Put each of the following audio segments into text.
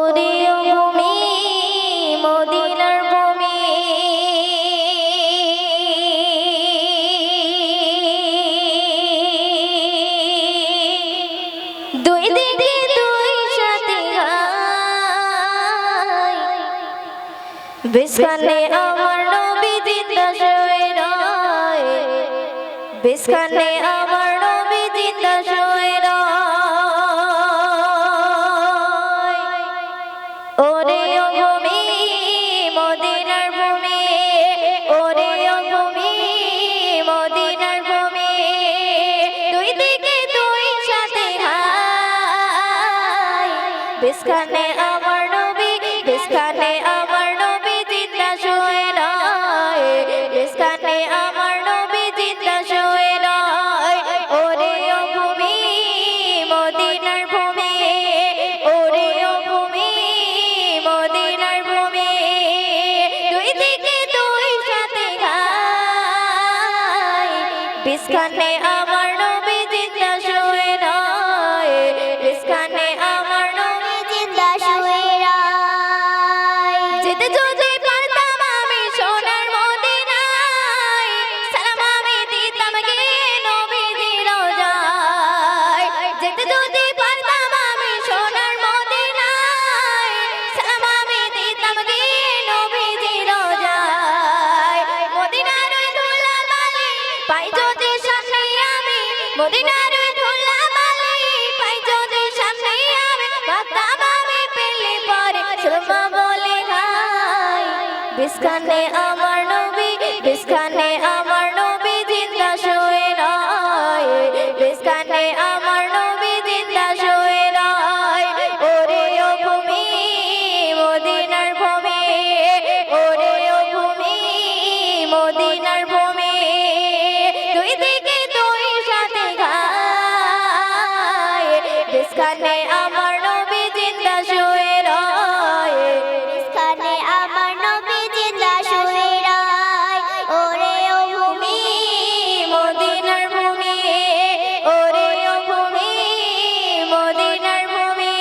প্রিয় ভূমি মদিনার ভূমি দুই দিকে দুই সাথী গায় বিস্কানে আমার নবী জিন্দা শুয়ে রয় বিস্কানে আমার নবী জিন্দা শুয়ে রয় ওরে ও ভূমি মদিনার ভূমি ওরে ও ভূমি মদিনার ভূমি দুই দিকে দুই সাথে হায় বিস্কানে আমার নবী বিস্কানে আমার নবী জিন্দা শুয়ে রয় বিস্কানে আমার নবী জিন্দা শুয়ে রয় ওরে ও ভূমি মদিনার ভূমি ওরে ও ভূমি মদিনার ভূমি দুই দিকে দুই সাথে গায় বিস্কানে আমার নবী জিন্দা শুয়ে রয় বিস্কানে আমার নবী জিন্দা শুয়ে রয় যেতে যদি পারতাম আমি সোনার মদিনায় সালাম আমি দিতাম গিয়ে নবীজির রওজায় যেতে যদি পারতাম আমি সোনার মদিনায় সালাম আমি দিতাম গিয়ে নবীজির রওজায় মদিনার ওই ধুলাবালি পাই যদি সামনে আমি মদিনার ওই ধুলাবালি পাই যদি সামনে আমি ভাবতাম আমি পেলে পরে সুরমা বলে হায় বিস্কানে আমার নবী বিস্কানে আমার নবী জিন্দা শুয়ে রয় বিস্কানে আমার নবী জিন্দা শুয়ে রয় ওরে ও ভূমি মদিনার ভূমি ওরে ও ভূমি মদিনার ভূমি দুই দিকে দুই সাথে গায় বিস্কানে আমার নবী জিন্দা শুয়ে রয় বিস্কানে আমার নবী জিন্দা শুয়ে রয় ওরে ও ভূমি মদিনার ভূমি ওরে ও ভূমি মদিনার ভূমি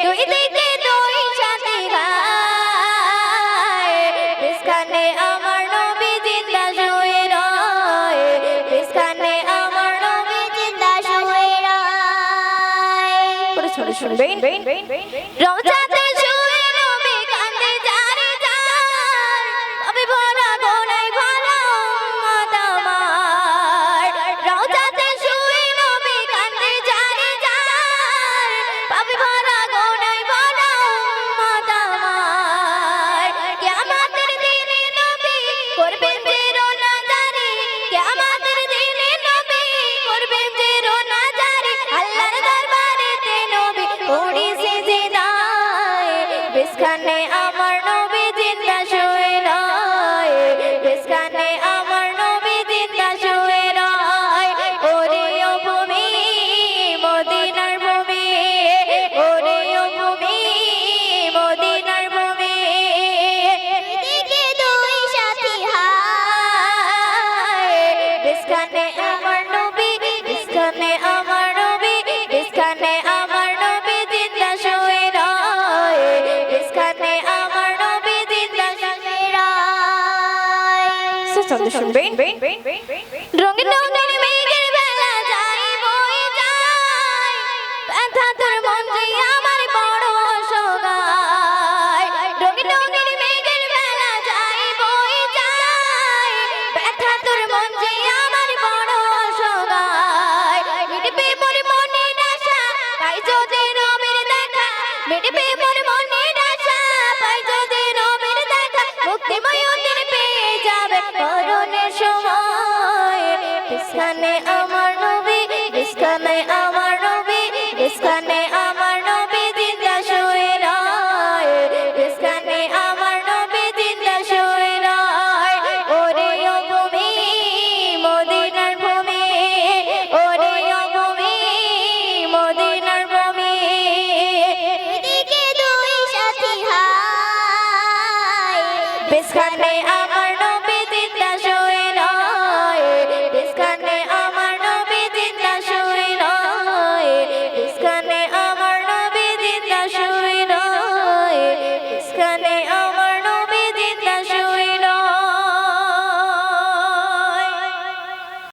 দুই দিকে দুই সাথে গায় বিস্কানে আমার নবী জিন্দা শুয়ে রয় বিস্কানে আমার নবী জিন্দা শুয়ে রয় পরে শুনে শুনবেন রওজাতে শুয়ে নবী কান্দে যারে যার আমি ভরা গোনায় ভরা উম্মত আমার রওজাতে শুয়ে নবী কান্দে যারে যার আমি ভরা গোনায় ভরা উম্মত আমার কিয়ামতের দিনে নবী করবেন যে রোনা জারি কিয়ামতের দিনে নবী করবেন যে রোনা জারি আল্লাহর দরবারেতে নবী পড়ি সিজদায় বিস্কানে আমার নবী জিন্দা শুয়ে রয় বিস্কানে আমার নবী জিন্দা শুয়ে রয় ওরে ও ভূমি মদিনার ভূমি ওরে ও ভূমি মদিনার ভূমি দিকে দুই সাথী হায় বিস্কানে আমার নবী বিস্কানে আমার নবী বিস্কানে আমার নবী জিন্দা শুয়ে রয় বিস্কানে আমার নবী জিন্দা শুয়ে রয় সুন্দর শুনবেন রঙিন রঙিন মেঘের বেলা যাই বই যায় ব্যথা তোর মন যে আমার বড় অসহায় রঙিন রঙিন মেঘের বেলা যাই বই যায় ব্যথা তোর মন যে আমার বড় অসহায় মিটবে মোর মনের আশা পাই যদি নবীর দেখা মিটবে মোর মনের আশা পাই যদি নবীর দেখা মুক্তিময় দিন পেয়ে যাবে মরণের সময় বিস্কানে আমার নবী বিস্কানে আমার